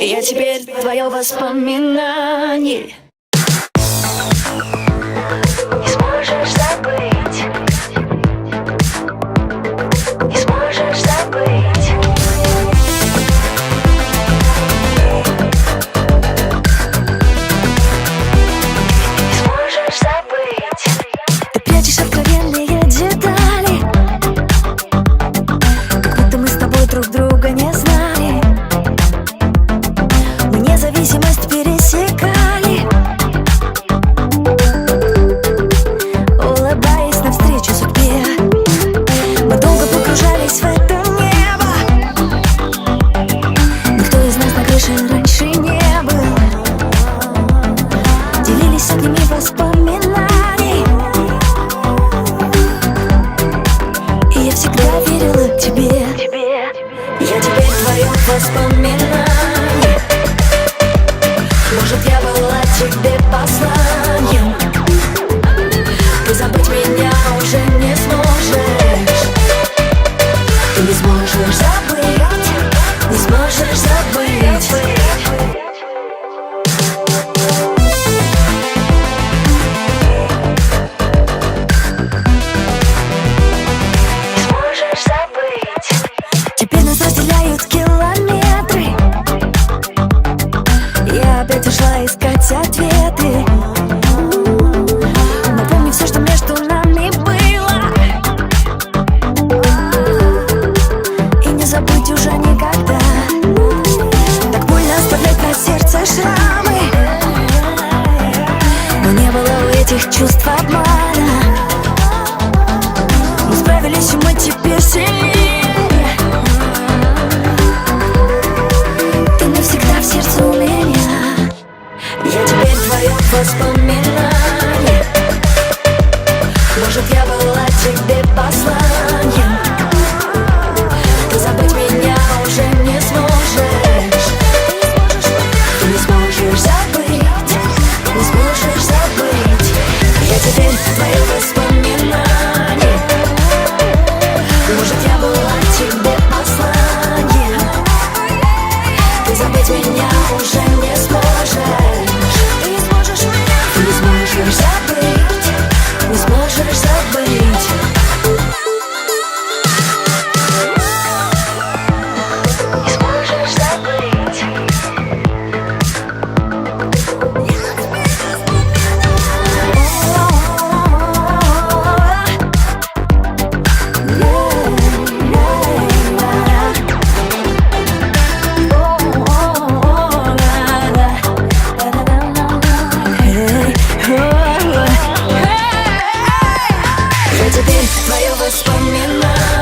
Я теперь твое воспоминание. Не сможешь забыть, не сможешь забыть. Не сможешь забыть. Ты прячешь откровенные детали, как будто мы с тобой друг друга не знали. Мы независимость пересекали, улыбаясь навстречу судьбе. Мы долго погружались в это небо. Никто из нас на крыше раньше не был. Делились одними воспоминаний, и я всегда верила тебе. Я теперь твое воспоминание. Может, я была тебе посланием. Ты забыть меня уже не сможешь. Ты не сможешь забыть, не сможешь забыть. Не сможешь забыть. Теперь нас разделяют километры. Я опять ушла искать ответы. Напомни все, что между нами было, и не забыть уже никогда. Так больно оставлять на сердце шрамы, но не было у этих чувств обмана. Мы справились, и мы теперь сильнее. Ты навсегда в сердце у меня. Я теперь твое воспоминание. Может, я была тебе посланием. Ты забыть меня уже не сможешь. Ты не сможешь забыть, не сможешь забыть. Я теперь твое воспоминание. Может, я была тебе посланием. Ты забыть меня уже не сможешь. Ты не сможешь меня. Ты не сможешь забыть, не сможешь забыть. Не сможешь забыть. Я теперь твое воспоминание.